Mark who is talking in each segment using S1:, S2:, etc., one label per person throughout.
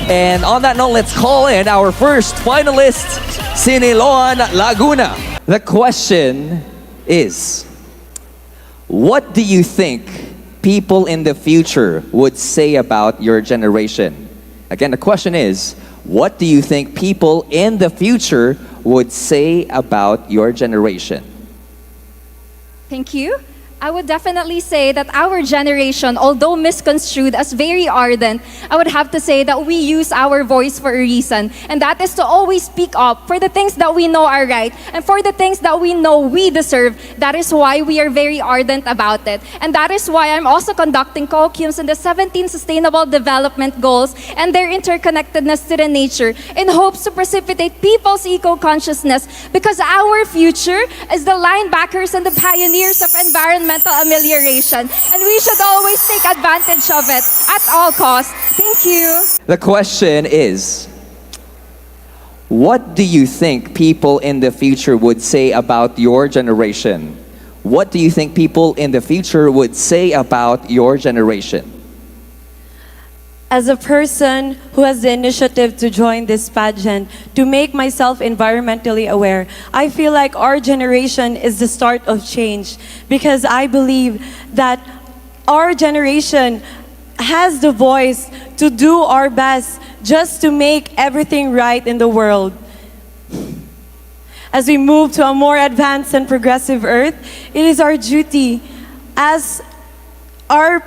S1: And on that note, let's call in our first finalist, Siniloan Laguna. The question is, what do you think people in the future would say about your generation? Again, the question is, what do you think people in the future would say about your generation?
S2: Thank you. I would definitely say that our generation, although misconstrued as very ardent, I would have to say that we use our voice for a reason. And that is to always speak up for the things that we know are right and for the things that we know we deserve. That is why we are very ardent about it. And that is why I'm also conducting colloquiums in the 17 Sustainable Development Goals and their interconnectedness to the nature in hopes to precipitate people's eco-consciousness, because our future is the linebackers and the pioneers of environmental amelioration, and we should always take advantage of it at all costs. Thank you.
S1: The question is, what do you think people in the future would say about your generation? What do you think people in the future would say about your generation?
S3: As a person who has the initiative to join this pageant, to make myself environmentally aware, I feel like our generation is the start of change, because I believe that our generation has the voice to do our best just to make everything right in the world. As we move to a more advanced and progressive earth, it is our duty as our...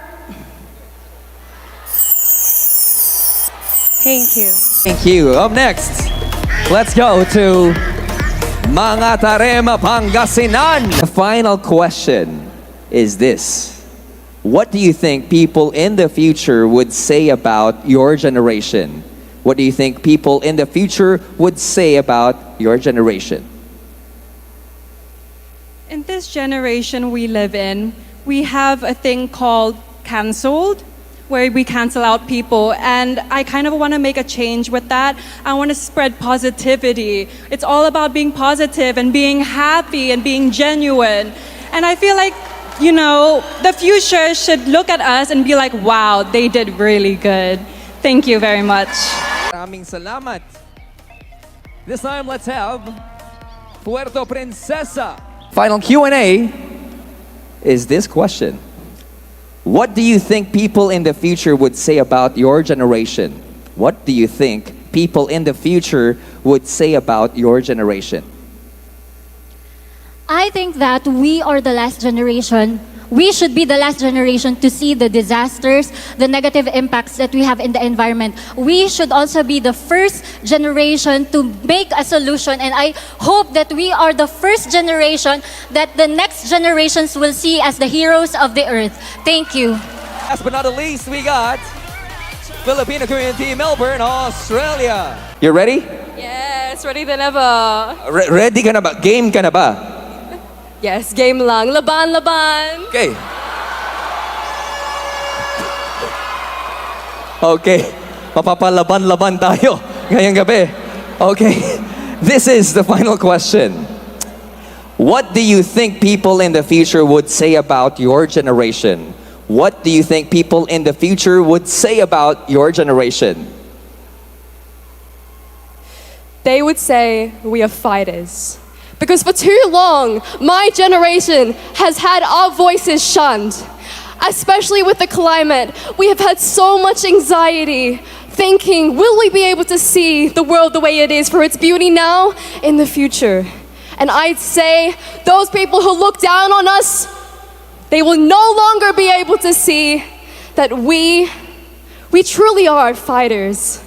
S3: Thank you.
S1: Thank you. Up next, let's go to Mga Tarema, Pangasinan. The final question is this. What do you think people in the future would say about your generation? What do you think people in the future would say about your generation?
S4: In this generation we live in, we have a thing called canceled, where we cancel out people, and I kind of want to make a change with that. I want to spread positivity. It's all about being positive and being happy and being genuine. And I feel like, you know, the future should look at us and be like, wow, they did really good. Thank you very much.
S1: Maraming salamat. This time, let's have Puerto Princesa. Final Q&A is this question. What do you think people in the future would say about your generation? What do you think people in the future would say about your generation?
S5: I think that we are the last generation. We should be the last generation to see the disasters, the negative impacts that we have in the environment. We should also be the first generation to make a solution, and I hope that we are the first generation that the next generations will see as the heroes of the earth. Thank you.
S1: Last but not the least, we got Filipino community, Melbourne, Australia. You ready?
S6: Yes, ready than ever.
S1: Ready ka na ba? Game ka na ba?
S6: Yes, game lang. Laban, laban.
S1: Okay. Okay. Mapapalaban-laban tayo ngayong gabi. Okay. This is the final question. What do you think people in the future would say about your generation? What do you think people in the future would say about your generation?
S6: They would say we are fighters. Because for too long, my generation has had our voices shunned. Especially with the climate, we have had so much anxiety, thinking, will we be able to see the world the way it is for its beauty now, in the future? And I'd say, those people who look down on us, they will no longer be able to see that we truly are fighters.